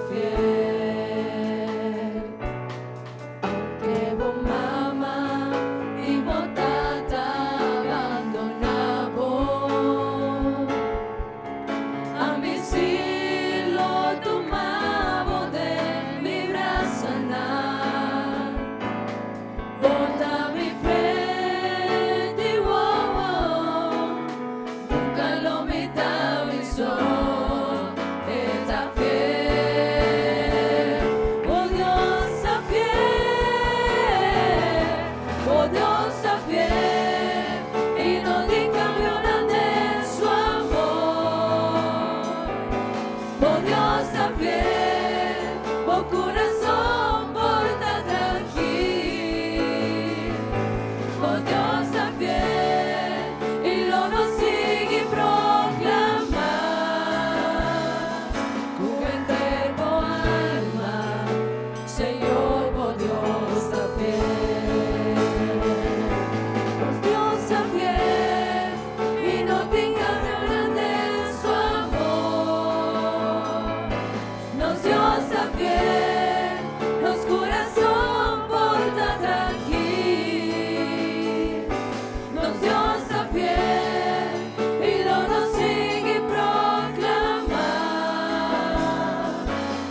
fiel. Aunque vos mamá y vos tata abandonado, a mí sí lo tomaba de mi brazo andar. Bota mi frente, wow, nunca lo mitad mi sol, está fiel, oh Dios está fiel, oh Dios está fiel, y no di cambio nada en su amor, oh Dios está fiel, oh corazón porta tranquilo, oh Dios está fiel, y lo nos sigue proclamar, con entero alma, Señor, oh Dios está fiel, oh Dios está fiel, y no tenga grande su amor, nos Dios está fiel, nos corazón porta tranquilo, nos Dios está fiel, y lo nos sigue proclamar,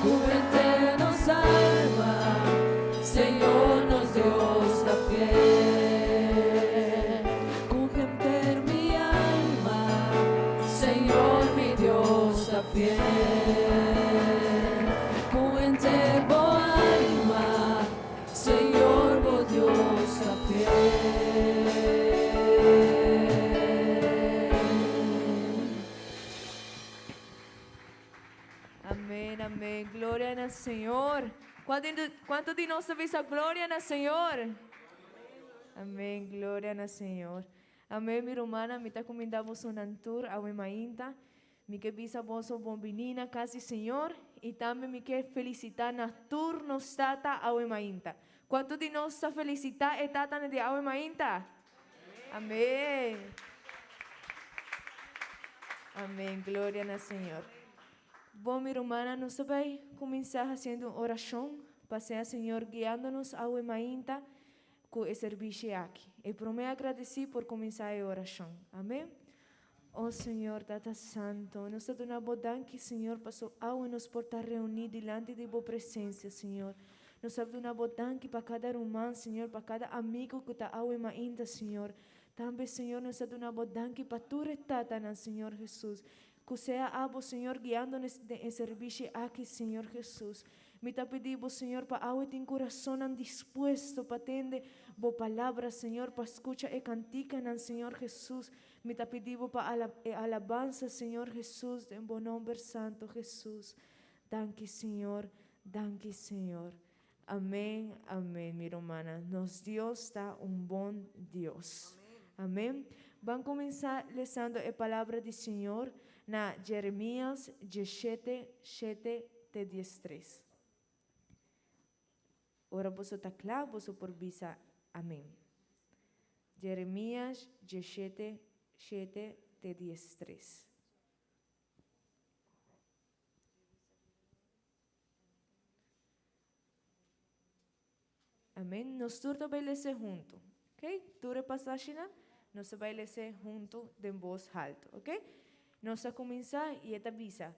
cúbrete nos salva, Señor, nos Dios está fiel, cúbrete mi alma, Señor, mi Dios está fiel, cúbrete alma, Señor, oh Dios está fiel. Amém, amém. Glória ao Senhor. Quanto de nós vê a glória ao Senhor? Amém. Glória ao Senhor. Amém, minha irmã. Me está convidamos um tour ao Emainta. Me quer visa vosso bom menina, casi Senhor. E também me quer felicitar na tour nos tata ao Emainta. Quanto de nós felicitar e tata de ao Emainta? Amém. Amém. Glória ao Senhor. Bom, minha irmã, nós vamos começar fazendo oração para o Senhor guiando-nos ao Emainta com o serviço aqui. E por me agradecer por começar a oração. Amém? Oh Senhor, Tata Santo, nós te damos danke, Senhor, passou ao nos portar reunir diante de Boa presença, Senhor. Nós te damos danke para cada irmão, Senhor, para cada amigo que está ao Emainta, Senhor. Também, Senhor, nós te damos danke para tu retata, Senhor Jesus. Que seja abo, Senhor, guiando-nos em serviço aqui, Senhor Jesus. Me te pedimos, Senhor, para ao tem coração disposto para atender boa palavra, Senhor, para escutar e cantica, Senhor Jesus. Me te pedimos para alabança, Senhor Jesus, em bom nome santo, Jesus. Danke, Senhor. Danke, Senhor. Amém, amém, minha irmã. Nosso Deus está bom Deus. Amém. Vamos começar lendo a palavra do Senhor na Jeremias 17, 7-13. Ora você está claro, você por visa. Amém. Jeremias 17, 7-13. Amém. Nós todos vamos ler junto. Ok? Toda a passagem, nós vamos ler junto de voz alta. Ok? Nós vamos começar e esta visa.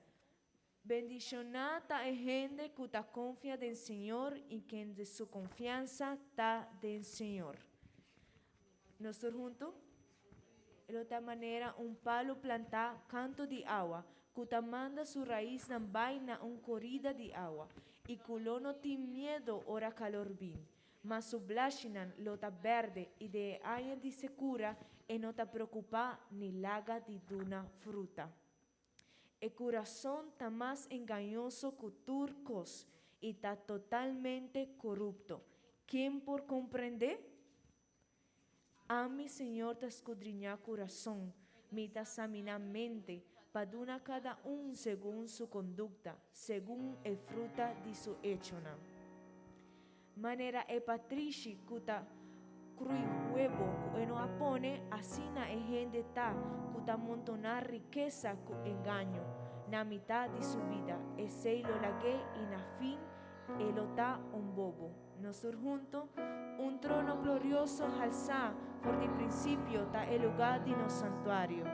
Bendicionada a gente que está confia no Senhor e que de sua confiança está no Senhor. Nós todos juntos? De outra maneira, palo plantar canto de água, que manda sua raiz na vaina corrida de água, e que não tem medo ora calor vem, mas su blashinan lo ta verde e de aia de secura e não ta preocupa ni laga de duna fruta. E coração tá mais engañoso que turcos e tá totalmente corrupto. Quem por compreender? A mi Senhor ta escudriñar coração, me ta examinar mente, para dar cada segundo sua conduta, segundo a fruta de su hechona. Manera e patrici que ta crui huevo que no apone, así na e gente ta que ta montonar riqueza con engaño. na mitad de su vida, e sei lo lagué y na fin, él está un bobo. Nosotros juntos, un trono glorioso alza, por de principio está el lugar de nuestro santuario.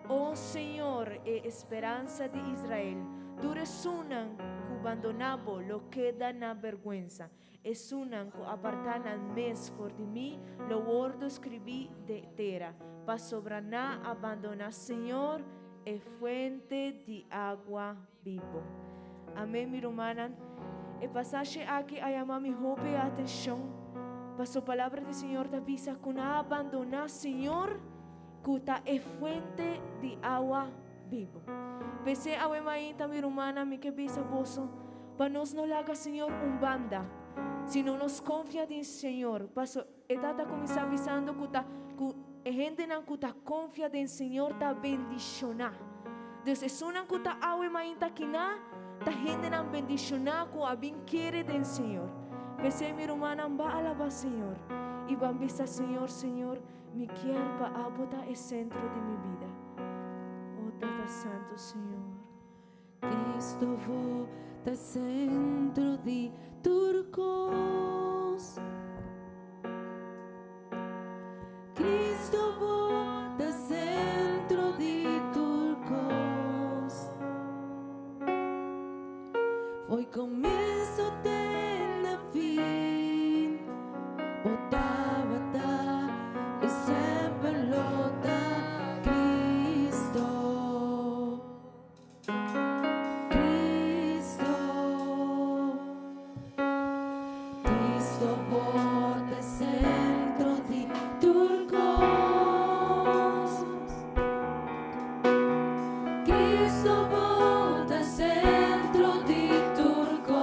Oh Señor, esperanza de Israel, tú resunan que abandonabo lo que da na vergüenza, es unan que apartan al mes por de mí, lo gordo escribí de tera, pa sobraná abandonar Señor, fuente de agua vivo. Amém, minha irmã. E passagem aqui a chamar minha roupa e atenção. Mas a palavra do Senhor te avisa que não abandonar Senhor, que está é fuente de água vivo. Pese a minha irmã, me que bisa bolso, para nós não laga Senhor banda, se não nos confia em Senhor. Passo, e está começar avisando que a gente não está confia em Senhor, está bendicionar. Deus é uma que está a minha que não ta gente não bendicionar com a bem querer do Senhor. Pese minha irmã não vai alabar Senhor. E vai pensar Senhor, me quer para abotar o centro de minha vida. Oh, Tata Santo Senhor. Cristo vota centro de turcos. Cristo vota centro de turcos. Foi começo de fim, botava e sempre lota Cristo. Cristo bota centro de turcos. Cristo bota centro de turcos.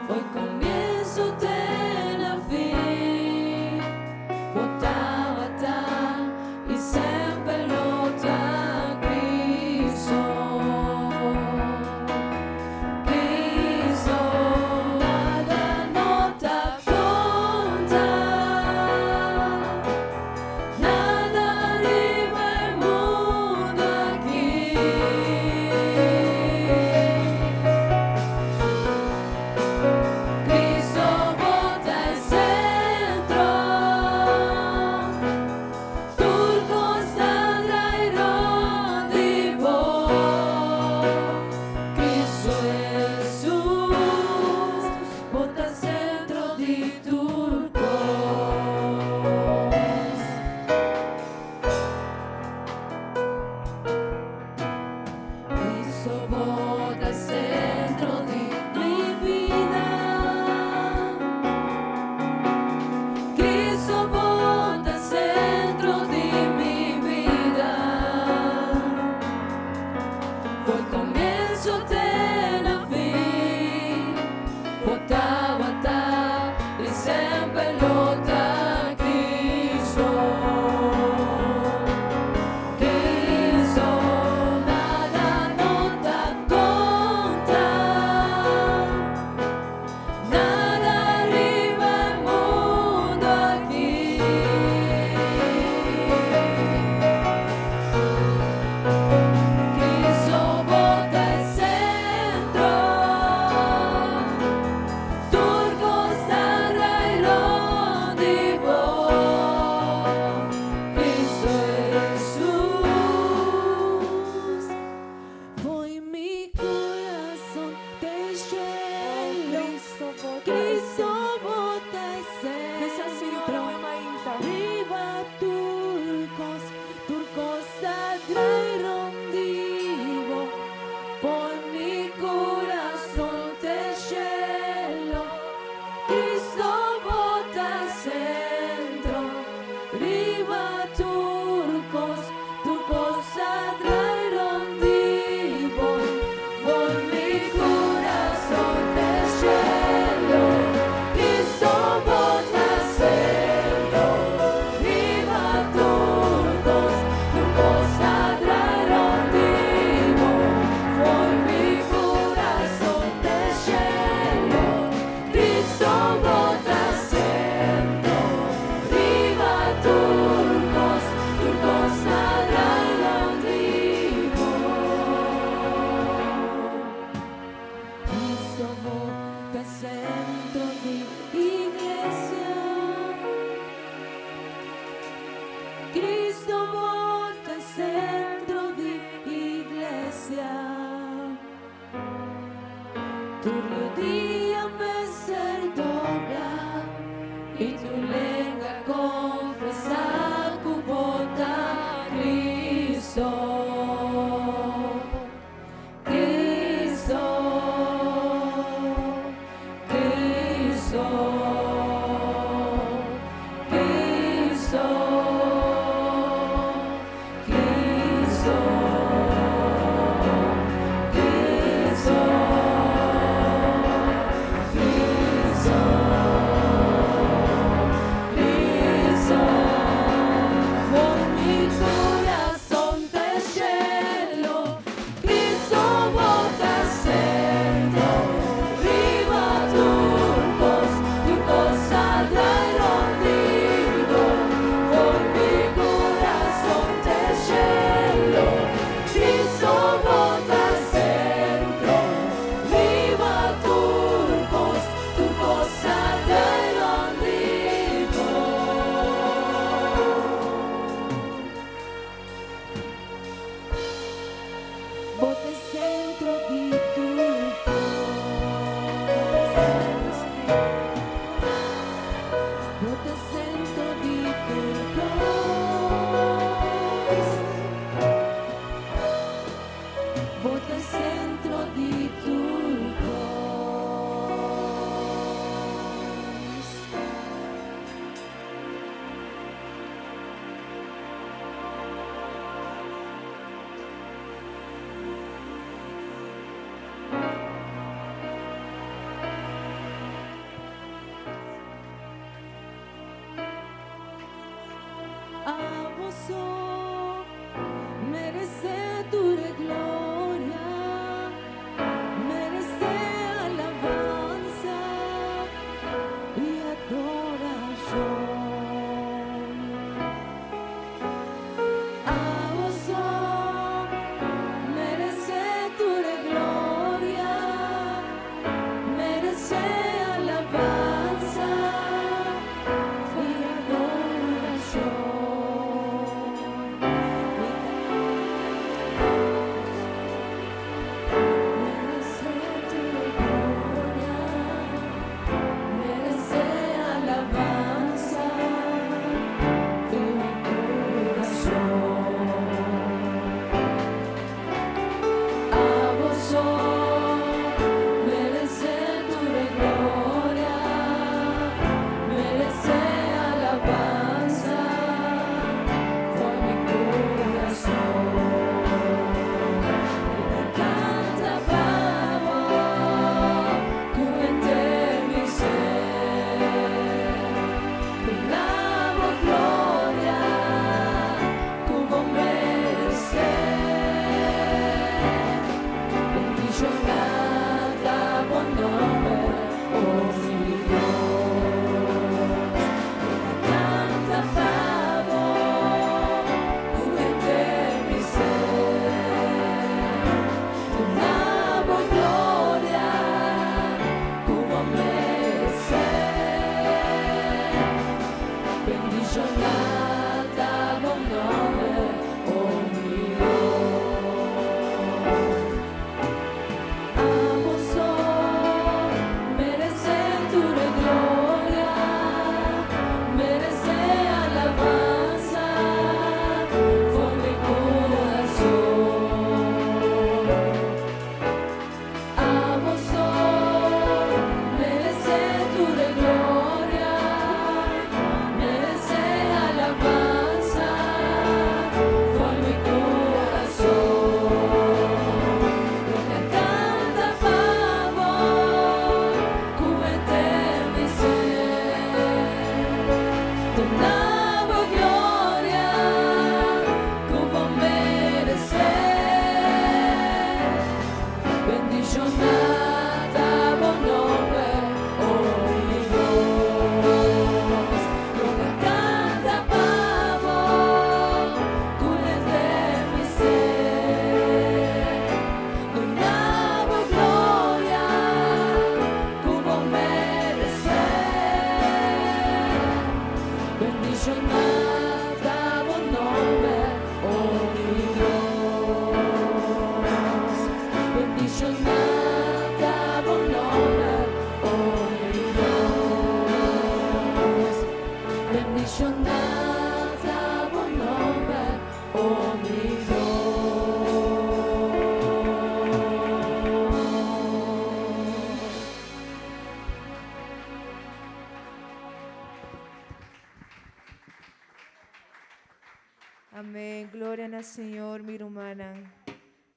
Foi comigo. tu rodilla me ser dobla y tu lengua confesa que vota Cristo. Cristo, Cristo, Cristo, Cristo, Cristo, Cristo, Cristo, por mi corazón te cielo, Cristo vota centro, viva turcos saldrá rendido, por mi corazón te cielo, Cristo vota centro, viva turcos saldrá rendido. Vote centro di tutto, vote centro di tutto, vote centro di tutto. A vos merece tu gloria, merece alabanza y adoración. A vos merece tu gloria, merece alabanza y adoración. Bendicionada, al Señor, mi hermana.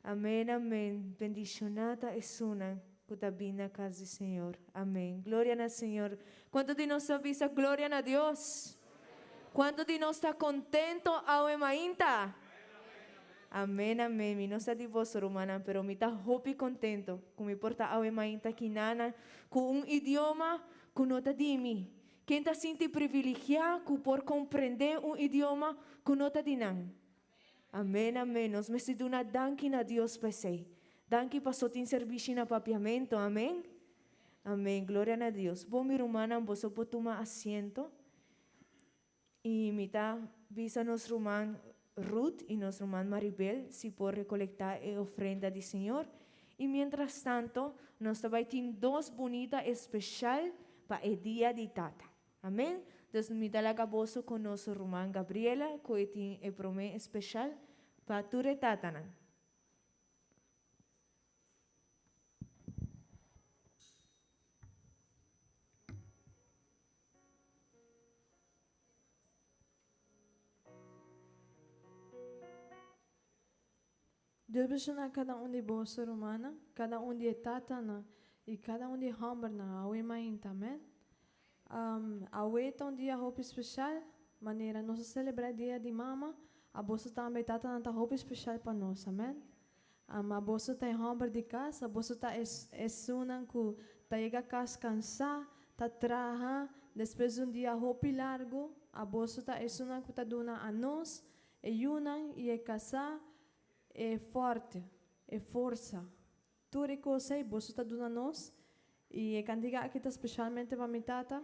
Amén, amén. Bendicionada es una que tabina casa del Señor. Amén. Gloria al Señor. ¿Cuántos de nosotros avisa gloria a Dios? ¿Cuántos de nosotros está contento a mainta? Amén, amén. Mi no está de vos, hermana, pero me está hopi contento. Como me porta a mainta quinana con un idioma que no está de mí. Quem está sinti privilegiado por compreender um idioma que não está dinam. Amém, amém. Nós me se duna danke a Deus para si. Danke para só ter serviço na papiamento. Amém. Amém. Glória a Deus. Bom, minha irmã, você pode tomar assento. E me está visa nosso irmã Ruth e nosso irmã Maribel se por recolectar a ofrenda do Senhor. E mientras tanto, nós também temos duas bonitas especiais para o dia de Tata. Amém? Deus me dá a caboço com nossa irmã Gabriela, que tem o promessa especial para tu retata. Deus abençoe cada um de vós, humana, cada um de tatana e cada um de hamburna, ao imainta, amém? Aweta um dia roupa especial, maneira nós celebrar dia de mama, a bolsa também tatana tá roupa especial para nós, amém? A bolsa tem hambur de casa, a bolsa tá sunan que tá chega a casa cansar, tá traha, depois dia roupa largo, a bolsa tá sunan que tá dona a nós, e yunan e casa é forte, é força. Tudo coisa e bolsa tá dona nós e é candiga aqui tá especialmente para minha tata.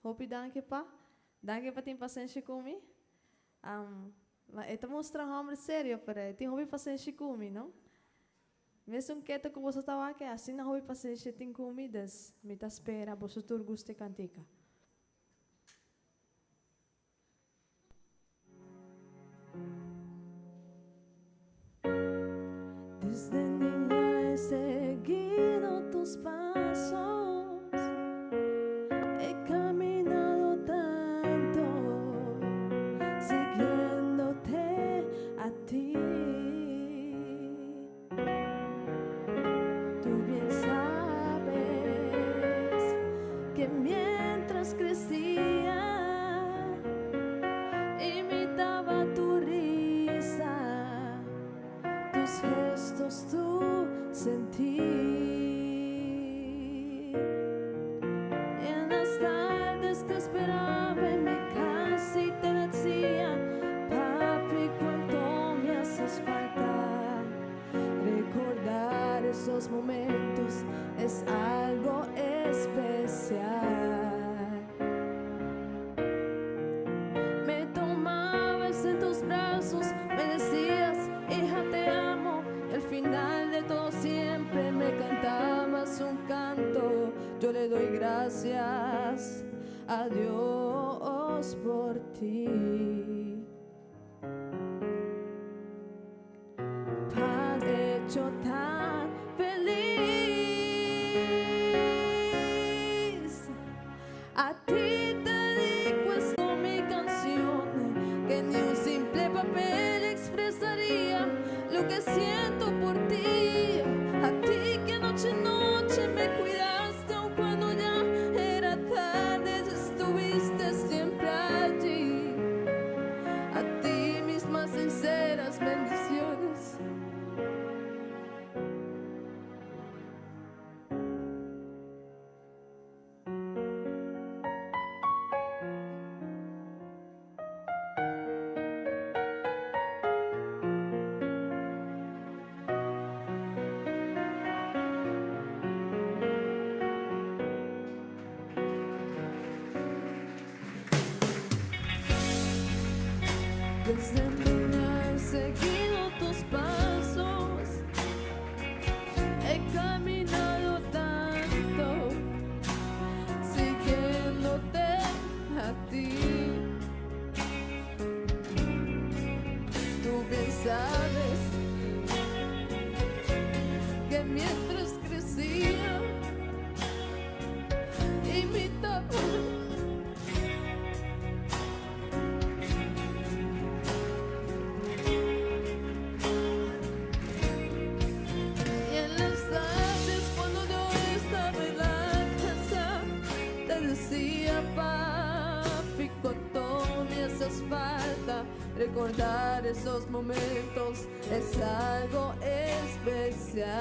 Hope danke pa ter paciência comigo. Esta mostra hambre sério para tem hope paciência comigo, não? Mesmo que tu você tá aqui assim não hope paciência tem comidas, me tá espera você tur guste cantica. Desde niña he seguido tus pasos, he caminado tanto, siguiéndote a ti. Tú bien sabes que mientras crecía, imitaba tu risa, tus gestos tú sentí. Y en las tardes te esperaba en mi casa y te decía, papi, cuánto me haces falta. Recordar esos momentos es algo especial. Me tomabas en tus brazos, me decías, hija, te amo. Al final de todo siempre me cantabas un canto. Yo le doy gracias a Dios por ti. Padre, hecho tan feliz. A ti te dedico esta mi canción, que ni un simple papel expresaría lo que siento por ti. A ti que noche en noche me cuidaste, aun cuando ya era tarde, estuviste siempre allí. A ti mis más sinceras bendiciones. recordar esos momentos es algo especial.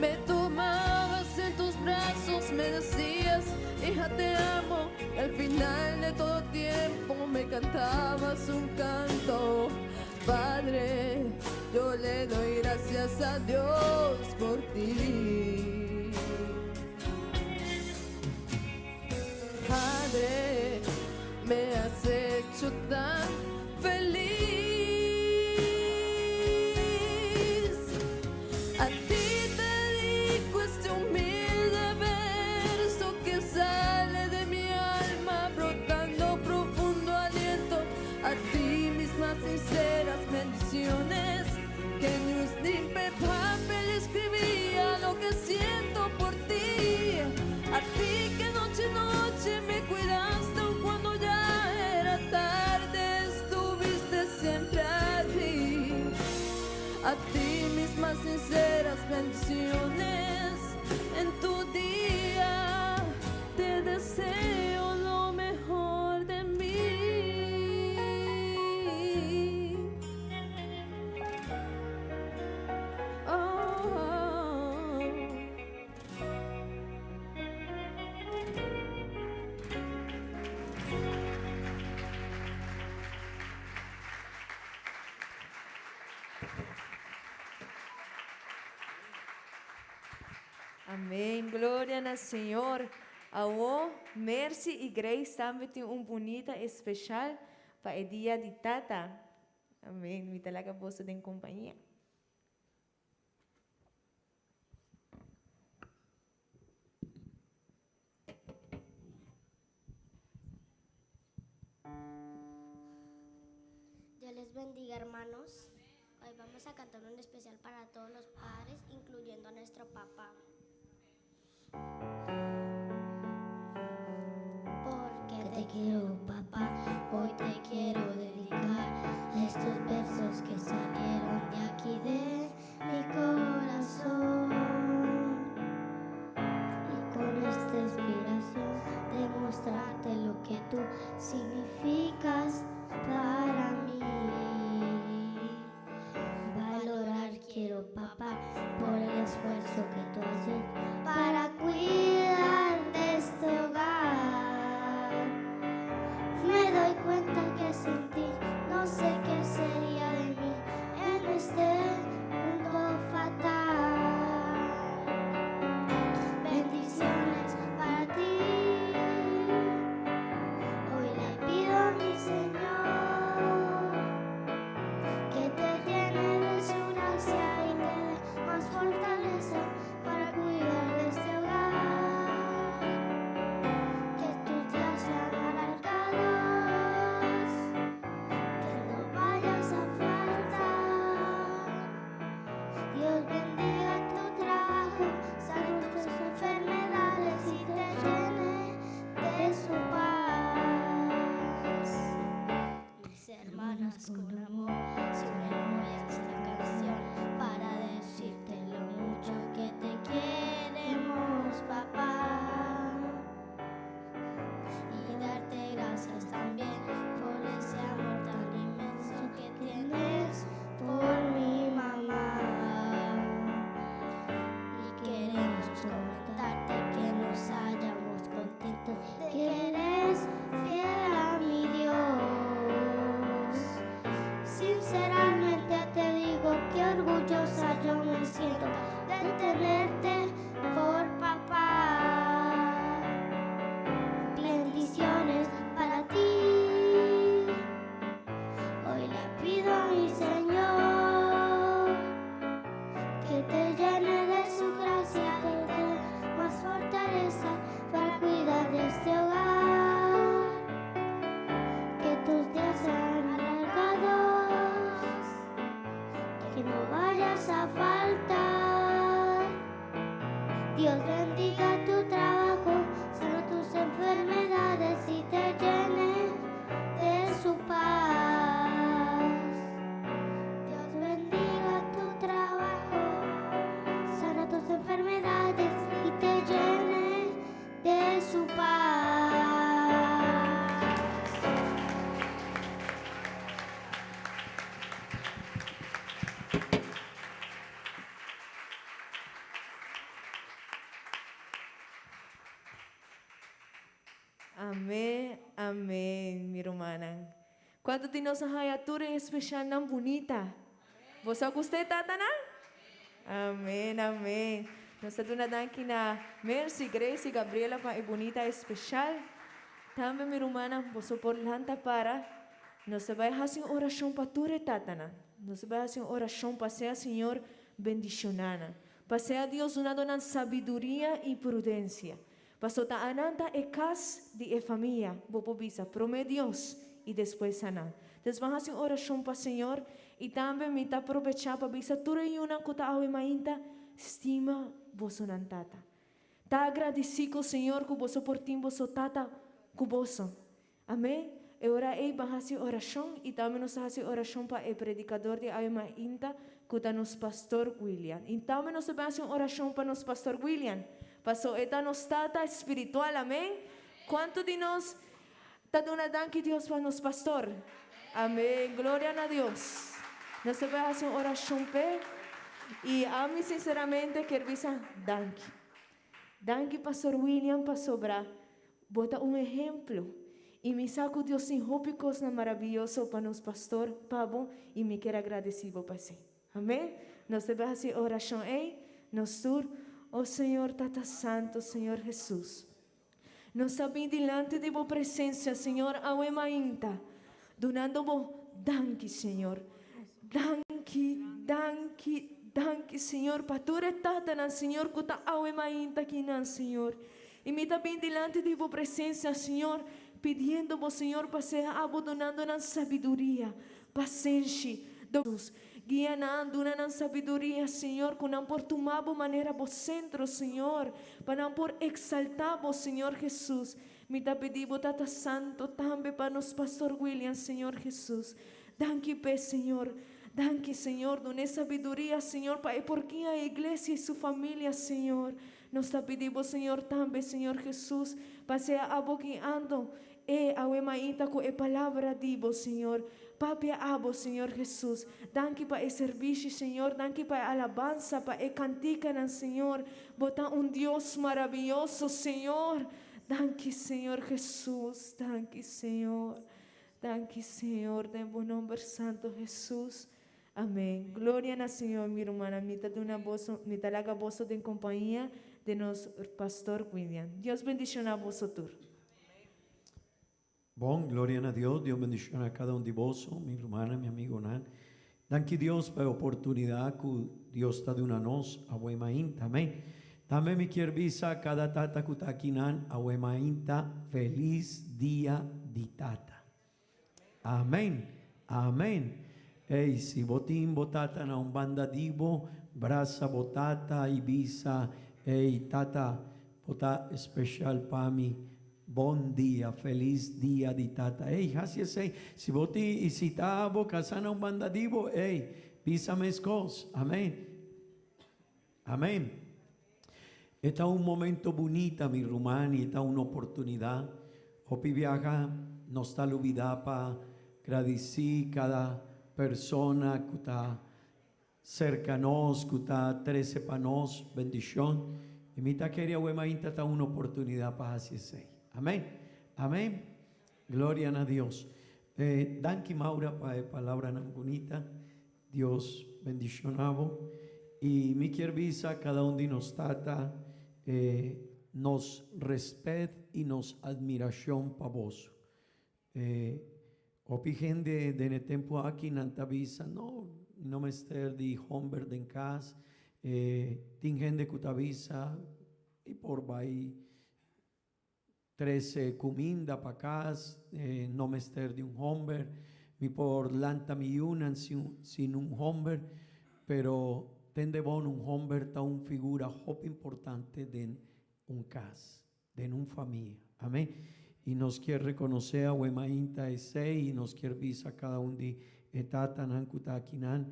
Me tomabas en tus brazos, me decías, hija te amo. Al final de todo tiempo me cantabas un canto. Padre, yo le doy gracias a Dios por ti. Padre, me has hecho tan feliz. A ti te dedico este humilde verso que sale de mi alma, brotando profundo aliento. A ti mis más sinceras bendiciones, que en un slip de papel escribía lo que siento por ti. A ti que noche a noche me cuidaste aun cuando ya era tarde, estuviste siempre allí. A ti mis más sinceras bendiciones, en tu día te deseo lo mejor de mí. Amém. Glória ao Senhor. Ao Mercy e Grace também tem bonita especial para o dia de Tata. Amém. Me talaga bolsa de companhia. Dios les bendiga, hermanos. Hoy vamos a cantar un especial para todos los padres, incluyendo a nuestro papá. Porque te quiero, papá, hoy te quiero dedicar estos versos que salieron de aquí de mi corazón. Y con esta inspiración demostrarte lo que tú significas para mí. Valorar quiero, papá, por el esfuerzo que tú haces para cuidar de este hogar. Me doy cuenta que sin ti no sé qué sería de mí en este mundo fatal. Bendiciones para ti. Hoy le pido a mi Señor que te llene de su gracia y te dé más fortaleza para cuidar de este hogar. Que tus días sean alargados, que no vayas a faltar. Dios bendiga tu trabajo, sane tus enfermedades y te llene de su paz. Mis hermanas, con amor siempre voy a esta canción para decirte lo mucho que te queremos, papá, y darte gracias también por ese amor tan inmenso que tienes por mi mamá. Y queremos comentarte que nos hallamos contentos de que eres fiel a mi Dios. Sinceramente te digo que orgullosa yo me siento de tenerte por papá. Bendiciones para ti. Hoy le pido a mi Señor que te llene de su gracia, que te dé más fortaleza para cuidar de este hogar. Que tus días sean alargados, que no vayas a faltar. Dios bendiga tu trabajo, sana tus enfermedades y te llene de su paz. Dios bendiga tu trabajo, sana tus enfermedades y te llene de su paz. Quanto de nossa raiatura é especial não bonita? Você gostei, Tatana? Amém, amém. Nós estamos aqui na Mercy, Grace e Gabriela para a bonita especial. Também, minha irmã, você por lanta para. Nós vai fazer oração para tu, Tatana. Nós vai fazer oração para ser Senhor bendicionana. Para ser Deus uma dona sabedoria e prudência. Para soltar ananta e casa de família. Vou bisa, promete Deus e depois sanar. Então, vamos fazer oração para o Senhor. E também me aproveitar para bisa tudo e uma que está ainda estima você não tata. Tá agradecido ao Senhor que você por ti você tata com você. Amém? Eu orei para fazer oração e também nós fazer oração para o predicador de Aima Inta que está nos pastor William. E também nós vamos fazer oração para nos pastor William. Pastor, está nos tata espiritual, amém? Quanto de nós está dando danke Deus para nos pastor? Amém. Glória a Deus. Nós vamos fazer oração para e a mim sinceramente quero dizer danke. Danke pastor William para sobrar. Bota exemplo. E me saco Deus sem roupas na maravilhoso para nos pastor Pablo e me quero agradecer por você. Amém? Nós vamos fazer oração aí. Nós oh Senhor Tata Santo, Senhor Jesus. Nós sabemos diante de tua presença, Senhor, ao emainta. Donando-vos danke, Senhor. Danke, Senhor, para tu retata, Senhor, que está ao emainta aqui, Senhor. E me também diante de tua presença, Senhor, pedindo-vos, Senhor, para ser abandonando na sabedoria, paciência, Deus. Guiando na sabedoria, Senhor, que não por tomar maneira vos centro, Senhor, para não por exaltar vos, Senhor Jesus. Me tá pedindo, Tata Santo, também para nos pastor William, Senhor Jesus. Danke, Senhor. Danke, Senhor, dona sabedoria, Senhor, para porque a igreja e sua família, Senhor. Nós te pedimos, Senhor, também, Senhor Jesus, para ser aboqueando a emaíta com a palavra de vos, Senhor. Papi abo, Senhor Jesus. Danke para o serviço, Senhor. Danke para a alabança, para a cantica, Senhor. Bota Deus maravilhoso, Senhor. Danke, Senhor Jesus. Danke, Senhor. Danke, Senhor. Em bom nome santo Jesus. Amém. Glória ao Senhor, minha irmã. Me talaga vosso de companhia de nosso pastor William. Deus bendicionar vosso tur. Bom, glória a Deus. Deus bendicionar a cada de vós, mi hermana, mi amigo Nan. Danke Deus pela oportunidade que Deus está dando a nós, a Uemainta. Amém. Também me quero avisar a cada tata que está aqui, Nan, a Uemainta, feliz dia de tata. Amém. Amém. Ei, se botim botata na umbanda dibo, braça botata, Ibiza, ei, tata, bota especial para mim. Bom dia, feliz dia de tata. Ei, assim sei, se boti e se tabo, casana umbanda dibo, ei, pisa mescos. Amém. Amém. Está um momento bonito, mi rumani, está uma oportunidade. Hopi viaja, nos está olvidar para agradecer cada persona que está cerca a nós, que está 13 para nós, bendição. E me está querendo, está uma oportunidade para assim ser. Amém. Amém. Glória a Deus. Danke Maura para a palavra tão bonita. Deus bendicionavo. E me quero avisar cada de nós tata, nos respeto e nos admiração para vós. Opi gente de tempo aqui não te avisa, não me ester de homem em casa. Tem gente que te avisa e por vai 13 comida para casa, não me ester de homem, e por lanta me unan sin homem, pero ten de bom homem está uma figura muito importante de casa, de família. Amém? E nos quer reconhecer a Uemainta e nos quer visar cada de etata nankuta akinan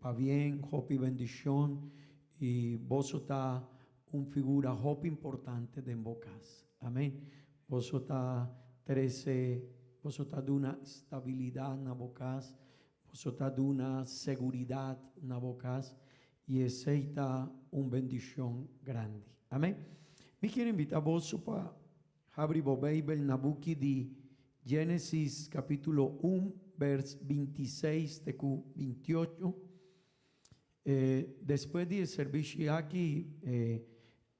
para bem, hopi bendição e vos está uma figura muito importante de casa. Amém. Vos está 13, vos está dando estabilidade na casa, vos está dando segurança na casa e aceita uma bendição grande. Amém. Me quero invitar vos para abrir a Bíblia na book de Génesis capítulo 1, vers 26 de 28. Después del servicio aquí,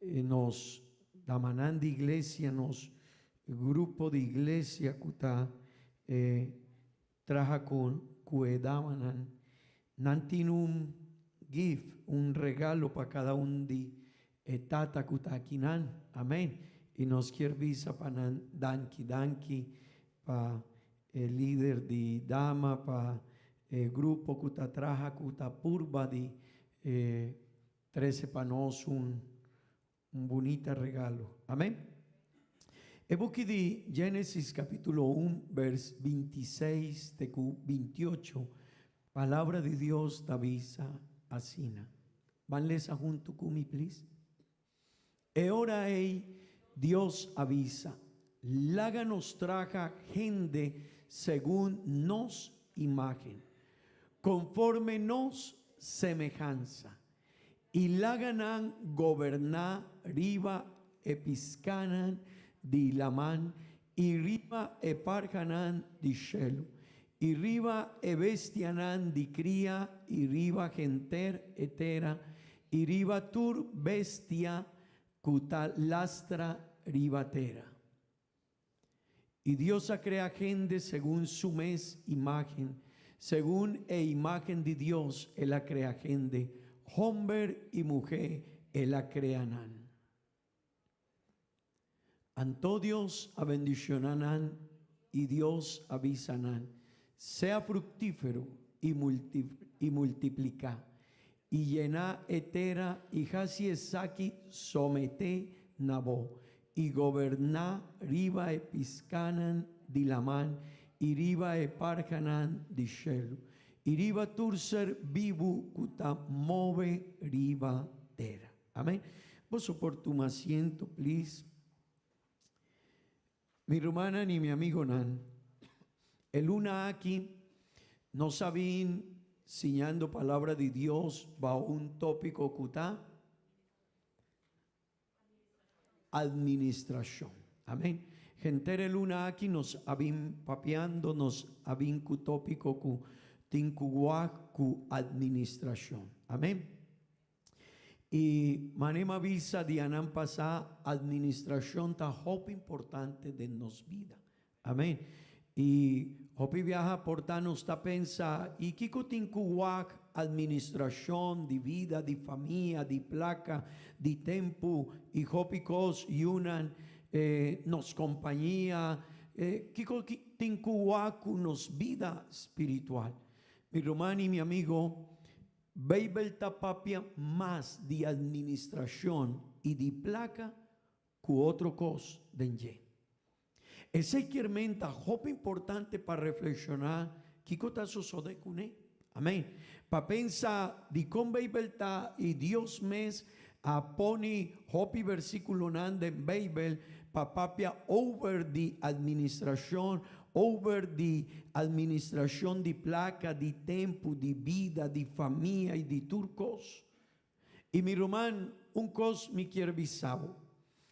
nos damanan de iglesia, nos grupo de iglesia kuta traja con cuedamanan nantinum gift, un regalo para cada un de etata kutakinan, amén. Y nos quiere visa para danki para el líder de dama, para el grupo kuta traja kuta purba de 13 panos un bonito regalo, amén. El book de Génesis capítulo 1, vers 26 de 28, palabra de Dios avisa asina. Van lesa junto conmigo, please. E ora Dios avisa, laga nos traja gente según nos imagen, conforme nos semejanza, y laganan gobernar riba episcanan di laman, y riba eparjanan di shelu, y riba ebestianan di cría, y riba genter etera, y riba tur bestia cuta lastra ribatera. Y Dios crea gente según su mes imagen, según imagen de Dios, Él la crea gente, hombre y mujer, Él la creanan. Anto Dios a bendicionanan y Dios avisanan, sea fructífero y multiplica, y llena etera, y hasi esaki somete nabo, y goberna riba episcanan dilaman, y riba eparjanan dishelu, y riba turser vivu kuta move riba tera. Amén. Vos por tu asiento, please. Mi hermana ni mi amigo Nan, el una aquí no sabían enseñando palabra de Dios va un tópico kutá administración. Amén. Gente el una aquí nos habían papeando, nos habían tópico ku tinkuwa ku administración. Amén. Y manema visa dianan pasa administración ta hop importante de nos vida. Amén. Y hopi viaja portanos ta pensa y kiko tinkuwak administración de vida, de familia, de placa, de tempo y hopi cos yunan nos compañía kiko tinkuwak nos vida espiritual. Mi hermano y mi amigo, Bible tapapia más de administración y de placa que otro cos denye. Ese quermenta hop importante para reflexionar que cota sucede con él. Amén. Para pensar de con Bible ta y Dios mes aponi hopi versículo nande en Bible papapia over the administración, over the administración de placa, de tempo, de vida, de familia y de turcos. Y mi román, un cos mi quiere visavo.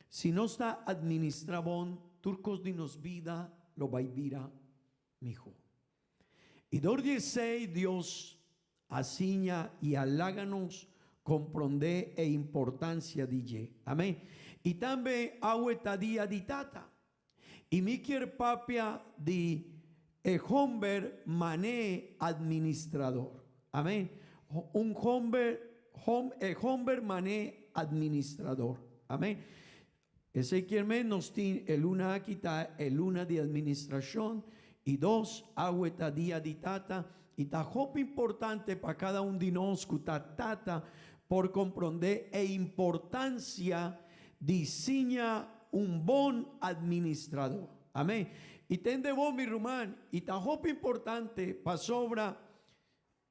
Si no está administrabón, turcos de nos vida, lo va a vira, mi hijo. Y dordiese Dios asiña y aláganos comprende e importancia de amén. Y también agüeta día di tata. Y mi quier papia di hombre mané administrador. Amén. Un hombre mané administrador. Amén. Ese quiere nos tiene el una aquí el una de administración y dos agüeta día di tata. Y ta hop importante para cada un de nosotros tata por comprender e importancia diseña un buen administrador. Amén. Y tende vos mi rumán y ta hop importante para sobra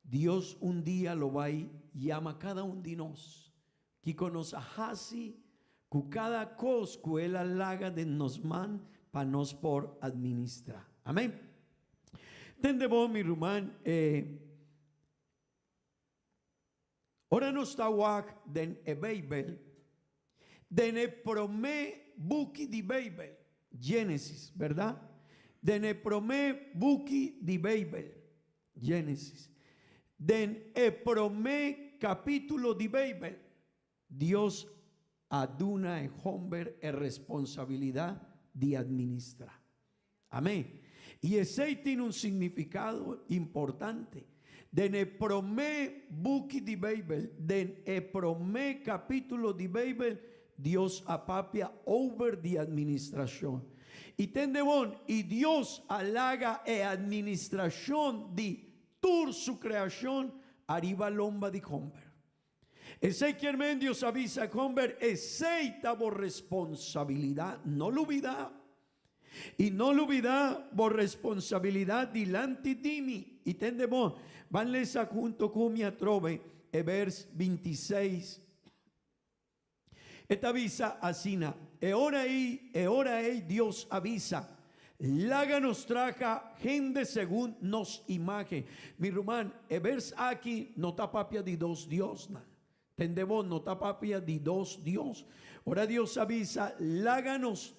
Dios un día lo va y llama cada un de nosotros que conoce así que cada cosa que él alaga de nos man para nos por administrar. Amén. Tende vos mi rumán ahora no está wak den e Bible den e promé buki di Bible Génesis, ¿verdad? Den epromé buki di Babel. Génesis. Den epromé capítulo di Babel. Dios aduna e homber e responsabilidad de administrar. Amén. Y ese tiene un significado importante. Den epromé buki di Babel. Den epromé capítulo di Babel. Dios apapia over de administración. Y tendebon, y Dios halaga e administración de toda su creación arriba lomba de homber. Ese que Dios avisa homber, ese por responsabilidad, no lo olvida. Y no lo olvida por responsabilidad delante de mí. Y tendebon, vanles junto con mi atrove, vers 26. Esta avisa asina, e ora Dios avisa, laga nos traja gente según nos imagen. Mi rumán, vers aquí no está papia de dos Dios, tendemos no está papia de dos Dios. Ora Dios avisa, láganos,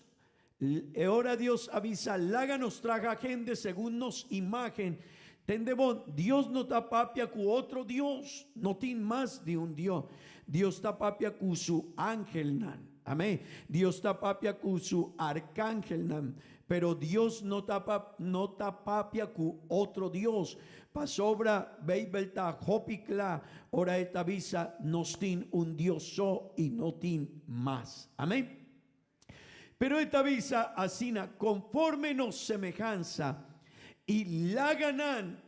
Dios avisa, láganos traja gente según nos imagen. Tendemos, Dios no está papia con otro Dios, no tiene más de un Dios. Dios está papia con su ángel nan. Amén. Dios está papia con su arcángel nan. Pero Dios no está papia con otro Dios. Pasobra Babelta Hopikla. Ora esta visa nos tiene un Dios so y no tiene más. Amén. Pero esta visa asina conforme nos semejanza. Y la ganan,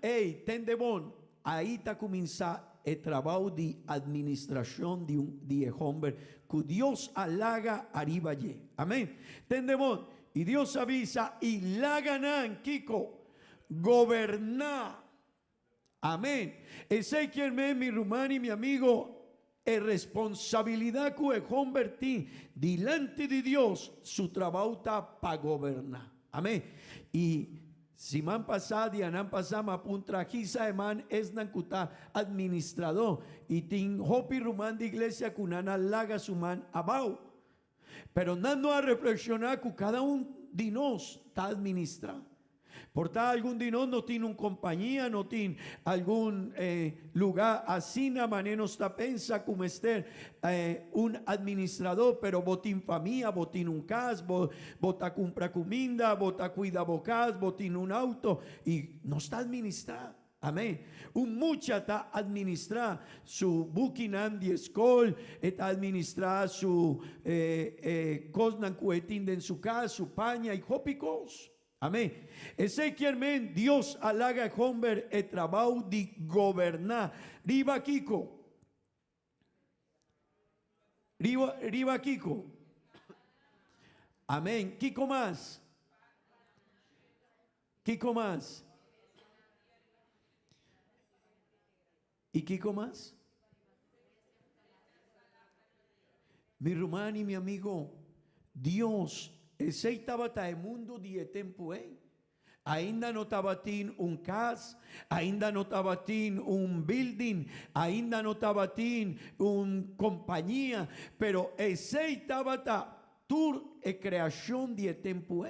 tendebon, ahí está comienza el trabajo de administración de hombre que Dios halaga arriba allí. Amén. Tendebon, y Dios avisa, y la ganan, Kiko, gobernar. Amén. Ese que mi rumano y mi amigo, es responsabilidad que el hombre tiene delante de Dios, su trabajo está para gobernar. Amén. Y si man pasado y anan pasama puntra quizá man es nankuta administrador y tin hopi rumán de iglesia kunana laga su man abau. Pero nando a reflexionar que cada uno de nos está administrado. Por tal algún de nos no tiene una compañía, no tiene algún lugar así, manera está pensa como este un administrador, pero botín familia, botín un cas, bota compra comida, bota cuida bocas, botín un auto y no está administrado. Amén. Un mucha está administrar su booking de escuela, está administrar su cosnan cuetín en su casa, su paña y copicos. Amén. Ese que Dios halaga a hombre el trabajo de gobernar. Riba Kiko. Riba Kiko. Amén. Kiko más. Kiko más. ¿Y Kiko más? Mi hermano y mi amigo, Dios ese estaba el mundo de tiempo, ainda no estaba un casa, ainda no estaba un building, ainda no estaba una compañía, pero ese estaba toda creación de tiempo,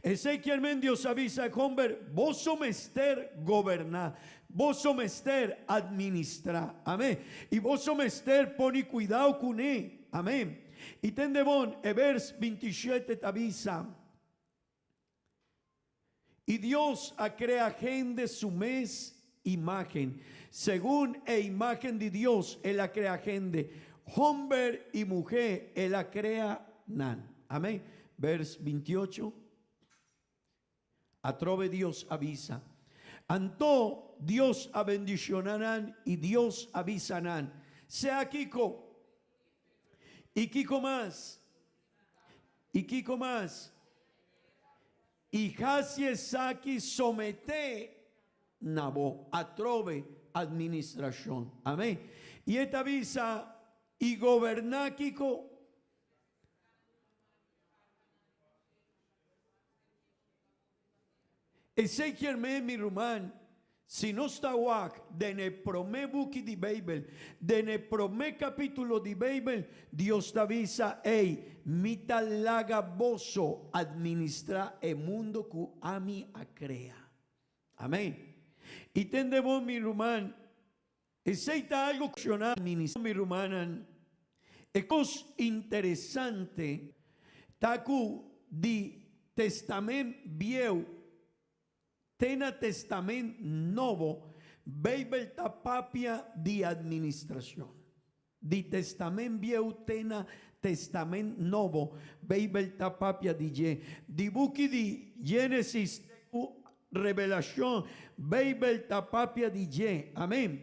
ese que Dios avisa hombre, vos somester gobernar, vos somester administrar, amén, y vos somester poner cuidado con él, amén. Y tendebon, vers 27 te avisa. Y Dios ha creado gente su mes imagen. Según imagen de Dios, Él ha creado gente. Hombre y mujer, Él la crea nan. Amén. Vers 28. Atrove Dios avisa. Anto Dios a bendicionarán y Dios avisarán. Sea Kiko. ¿Y Kiko más? ¿Y Kiko más? Y Hasi Saki somete Nabo, atrove administración. Amén. Y esta visa y gobernar Kiko. Ese que mi rumán Si non sta wak, dene prome buchi di Bible, dene prome capítulo di Bible, Dios te avisa, hey, mi talaga boso administra el mundo ku ami a crea. Amén. Y tendemos mi rumán, aceita algo cuestionar mi rumanan, es interesante, taku di testament viejo, tena testament novo, Bible tapapia di administración. Di testament viejo tena testament novo, Bible tapapia di je. Di buki di Génesis, revelación, Bible tapapia di je. Amén.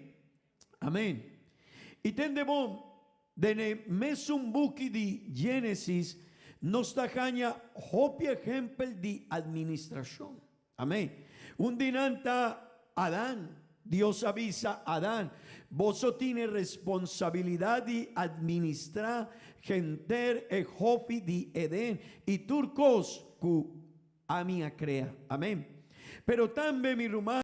Amén. Y tendemos de mesum buki di Génesis, nos tajaña hopi ejemplo di administración. Amén. Un dinanta Adán, Dios avisa a Adán, vos tiene responsabilidad de administrar genter e hopi di Edén y turcos ku ami a crea. Amén. Pero también mi rumano